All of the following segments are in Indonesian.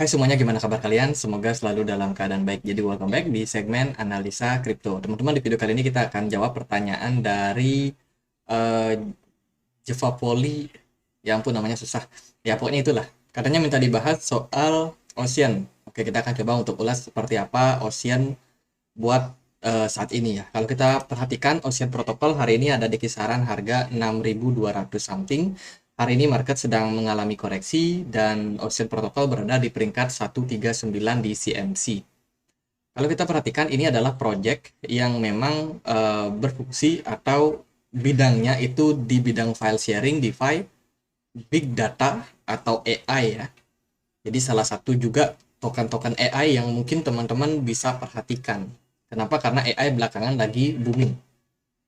Hai semuanya, gimana kabar kalian? Semoga selalu dalam keadaan baik. Jadi welcome back di segmen analisa kripto. Teman-teman, di video kali ini kita akan jawab pertanyaan dari eh Jeva Poli. Ya ampun, namanya susah. Ya pokoknya itulah. Katanya minta dibahas soal Ocean. Oke, kita akan coba untuk ulas seperti apa Ocean buat saat ini ya. Kalau kita perhatikan Ocean Protocol hari ini ada di kisaran harga 6.200 something. Hari ini market sedang mengalami koreksi dan Ocean Protocol berada di peringkat 139 di CMC. Kalau kita perhatikan ini adalah project yang memang berfungsi atau bidangnya itu di bidang file sharing, DeFi, Big Data atau AI ya. Jadi salah satu juga token-token AI yang mungkin teman-teman bisa perhatikan. Kenapa? Karena AI belakangan lagi booming.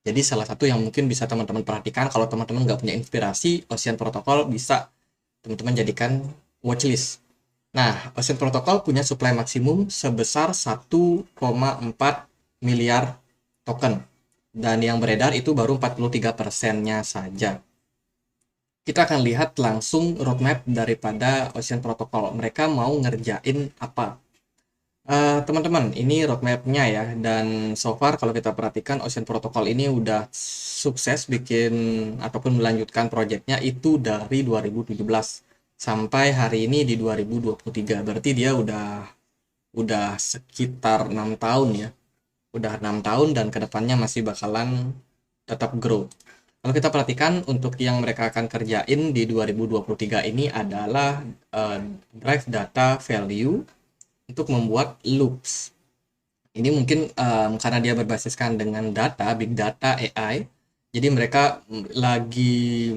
Jadi salah satu yang mungkin bisa teman-teman perhatikan kalau teman-teman nggak punya inspirasi, Ocean Protocol bisa teman-teman jadikan watchlist. Nah, Ocean Protocol punya supply maksimum sebesar 1,4 miliar token. Dan yang beredar itu baru 43%-nya saja. Kita akan lihat langsung roadmap daripada Ocean Protocol. Mereka mau ngerjain apa? Teman-teman, ini roadmap-nya ya. Dan so far kalau kita perhatikan Ocean Protocol ini udah sukses bikin ataupun melanjutkan proyeknya itu dari 2017 sampai hari ini di 2023. Berarti dia udah sekitar 6 tahun ya. Udah 6 tahun dan kedepannya masih bakalan tetap grow. Kalau kita perhatikan untuk yang mereka akan kerjain di 2023 ini adalah drive data value untuk membuat loops. Ini mungkin karena dia berbasiskan dengan data, big data, AI. Jadi mereka lagi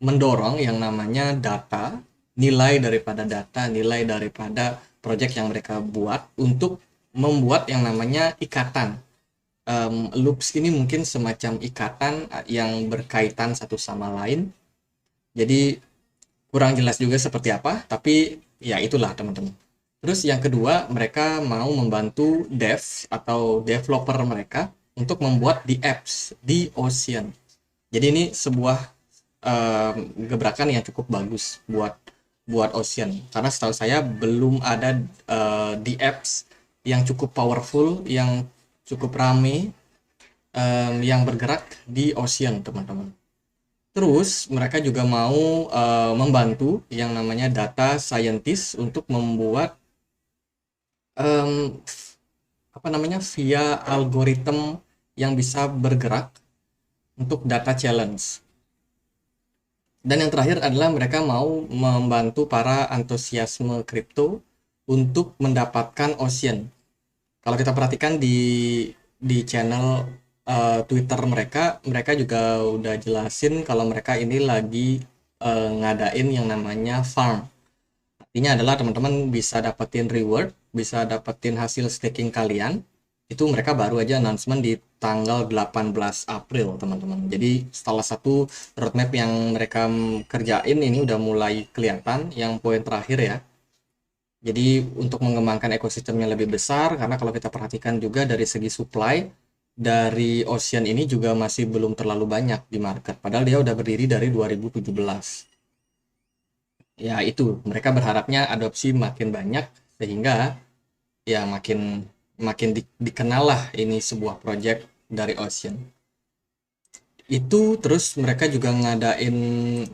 mendorong yang namanya data, nilai daripada project yang mereka buat untuk membuat yang namanya ikatan. Loops ini mungkin semacam ikatan yang berkaitan satu sama lain. Jadi kurang jelas juga seperti apa, tapi ya itulah teman-teman. Terus yang kedua, mereka mau membantu dev atau developer mereka untuk membuat di apps di Ocean. Jadi ini sebuah gebrakan yang cukup bagus buat buat Ocean. Karena setahu saya belum ada di apps yang cukup powerful, yang cukup rame, yang bergerak di Ocean, teman-teman. Terus mereka juga mau membantu yang namanya data scientist untuk membuat em, apa namanya via algoritma yang bisa bergerak untuk data challenge. Dan yang terakhir adalah mereka mau membantu para antusiasme kripto untuk mendapatkan Ocean. Kalau kita perhatikan di channel Twitter mereka, mereka juga udah jelasin kalau mereka ini lagi ngadain yang namanya farm. Artinya adalah teman-teman bisa dapetin reward, bisa dapetin hasil staking kalian. Itu mereka baru aja announcement di tanggal 18 April, teman-teman. Jadi salah satu roadmap yang mereka kerjain ini udah mulai kelihatan. Yang poin terakhir ya. Jadi untuk mengembangkan ekosistemnya lebih besar, karena kalau kita perhatikan juga dari segi supply, dari Ocean ini juga masih belum terlalu banyak di market. Padahal dia udah berdiri dari 2017. Ya itu, mereka berharapnya adopsi makin banyak sehingga ya makin makin dikenal lah ini sebuah project dari Ocean. Itu terus mereka juga ngadain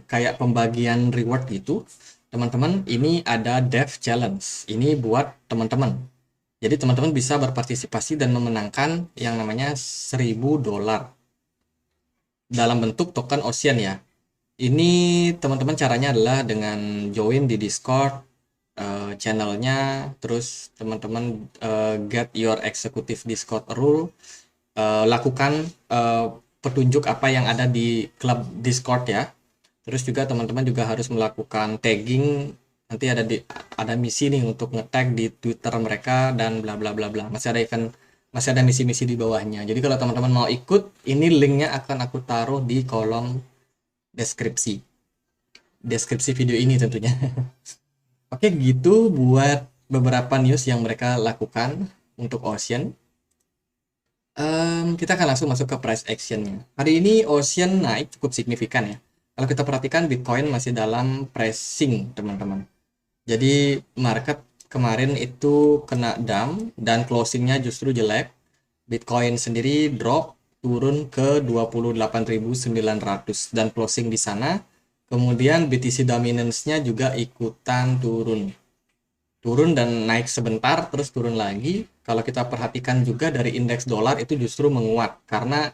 kayak pembagian reward gitu. Teman-teman, ini ada Dev Challenge. Ini buat teman-teman. Jadi teman-teman bisa berpartisipasi dan memenangkan yang namanya $1.000 dalam bentuk token Ocean ya. Ini teman-teman caranya adalah dengan join di Discord channelnya, terus teman-teman get your executive Discord rule, lakukan petunjuk apa yang ada di klub Discord ya. Terus juga teman-teman juga harus melakukan tagging, nanti ada misi nih untuk nge-tag di Twitter mereka dan bla bla bla bla. Masih ada misi-misi di bawahnya. Jadi kalau teman-teman mau ikut, ini linknya akan aku taruh di kolom deskripsi. Deskripsi video ini tentunya. Oke, gitu buat beberapa news yang mereka lakukan untuk Ocean. Kita akan langsung masuk ke price actionnya. Hari ini Ocean naik cukup signifikan ya. Kalau kita perhatikan Bitcoin masih dalam pricing, teman-teman. Jadi market kemarin itu kena dump dan closingnya justru jelek. Bitcoin sendiri drop turun ke 28.900 dan closing di sana. Kemudian BTC dominance-nya juga ikutan turun. Turun dan naik sebentar terus turun lagi. Kalau kita perhatikan juga dari indeks dolar itu justru menguat karena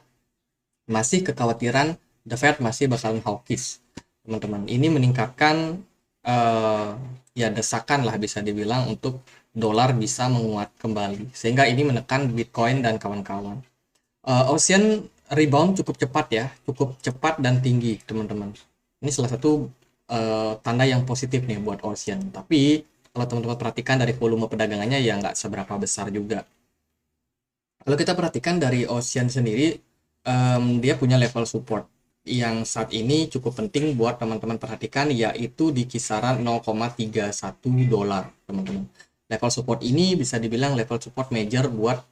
masih kekhawatiran the Fed masih bakalan hawkish, teman-teman. Ini meningkatkan eh, ya desakan lah bisa dibilang untuk dolar bisa menguat kembali, sehingga ini menekan Bitcoin dan kawan-kawan. Ocean rebound cukup cepat ya, cukup cepat dan tinggi, teman-teman. Ini salah satu tanda yang positif nih buat Ocean. Tapi kalau teman-teman perhatikan dari volume perdagangannya ya nggak seberapa besar juga. Kalau kita perhatikan dari Ocean sendiri, dia punya level support yang saat ini cukup penting buat teman-teman perhatikan, yaitu di kisaran 0,31 dolar, teman-teman. Level support ini bisa dibilang level support major buat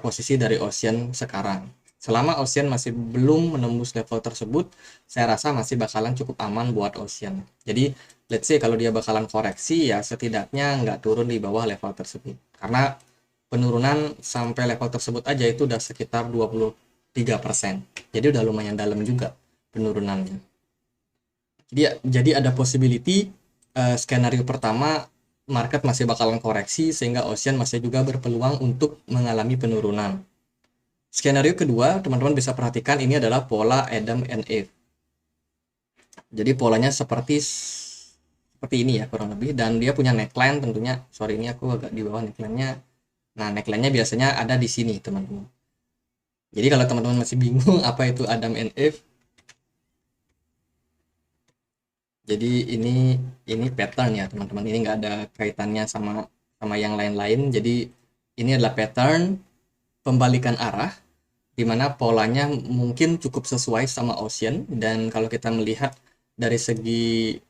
posisi dari Ocean sekarang. Selama Ocean masih belum menembus level tersebut, saya rasa masih bakalan cukup aman buat Ocean. Jadi, let's say kalau dia bakalan koreksi, ya setidaknya nggak turun di bawah level tersebut. Karena penurunan sampai level tersebut aja itu udah sekitar 23%. Jadi udah lumayan dalam juga penurunannya. Jadi ada possibility skenario pertama market masih bakalan koreksi sehingga Ocean masih juga berpeluang untuk mengalami penurunan. Skenario kedua, teman-teman bisa perhatikan ini adalah pola Adam and Eve. Jadi polanya seperti ini ya kurang lebih, dan dia punya neckline tentunya. Sorry, ini aku agak di bawah neckline-nya. Nah, neckline-nya biasanya ada di sini, teman-teman. Jadi kalau teman-teman masih bingung apa itu Adam and Eve, jadi ini pattern ya, teman-teman. Ini nggak ada kaitannya sama yang lain-lain. Jadi ini adalah pattern pembalikan arah di mana polanya mungkin cukup sesuai sama Ocean, dan kalau kita melihat dari segi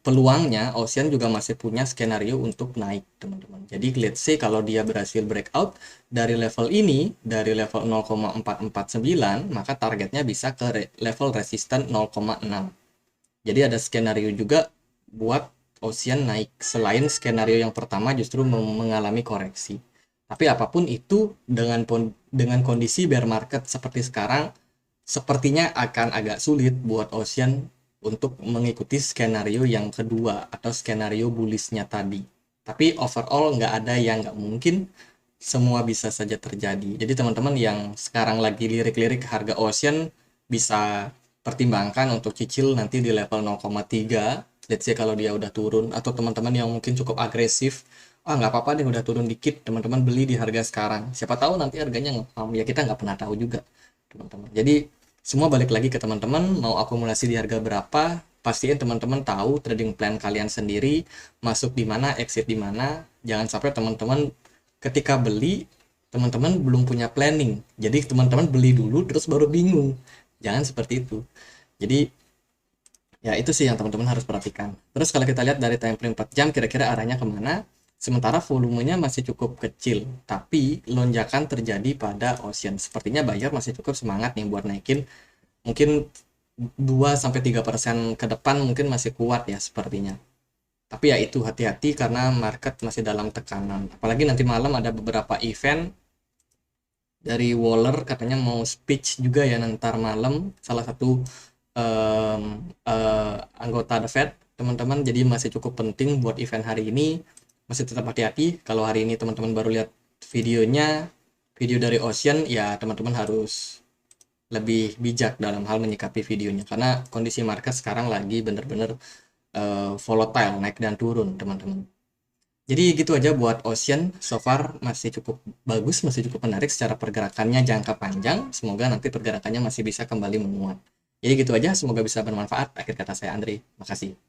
peluangnya, Ocean juga masih punya skenario untuk naik, teman-teman. Jadi let's say kalau dia berhasil breakout dari level ini, dari level 0,449, maka targetnya bisa ke level resisten 0,6. Jadi ada skenario juga buat Ocean naik, selain skenario yang pertama justru mengalami koreksi. Tapi apapun itu, dengan kondisi bear market seperti sekarang, sepertinya akan agak sulit buat Ocean untuk mengikuti skenario yang kedua atau skenario bullish-nya tadi. Tapi overall nggak ada yang nggak mungkin, semua bisa saja terjadi. Jadi teman-teman yang sekarang lagi lirik-lirik harga Ocean bisa pertimbangkan untuk cicil nanti di level 0,3. Let's say kalau dia udah turun, atau teman-teman yang mungkin cukup agresif, nggak apa-apa deh udah turun dikit, teman-teman beli di harga sekarang. Siapa tahu nanti harganya ngepam, ya kita nggak pernah tahu juga, teman-teman. Jadi semua balik lagi ke teman-teman, mau akumulasi di harga berapa, pastiin teman-teman tahu trading plan kalian sendiri, masuk di mana, exit di mana. Jangan sampai teman-teman ketika beli, teman-teman belum punya planning. Jadi teman-teman beli dulu terus baru bingung. Jangan seperti itu. Jadi ya itu sih yang teman-teman harus perhatikan. Terus kalau kita lihat dari time frame 4 jam, kira-kira arahnya kemana? Sementara volumenya masih cukup kecil, tapi lonjakan terjadi pada Ocean. Sepertinya buyer masih cukup semangat nih buat naikin. Mungkin 2-3% ke depan mungkin masih kuat ya sepertinya. Tapi ya itu, hati-hati karena market masih dalam tekanan. Apalagi nanti malam ada beberapa event dari Waller, katanya mau speech juga ya nanti malam, salah satu anggota The Fed, teman-teman. Jadi masih cukup penting buat event hari ini. Masih tetap hati-hati. Kalau hari ini teman-teman baru lihat videonya, video dari Ocean, ya teman-teman harus lebih bijak dalam hal menyikapi videonya, karena kondisi market sekarang lagi bener-bener volatile, naik dan turun, teman-teman. Jadi gitu aja buat Ocean. So far masih cukup bagus, masih cukup menarik secara pergerakannya jangka panjang. Semoga nanti pergerakannya masih bisa kembali menguat. Jadi gitu aja, semoga bisa bermanfaat. Akhir kata saya Andri, makasih.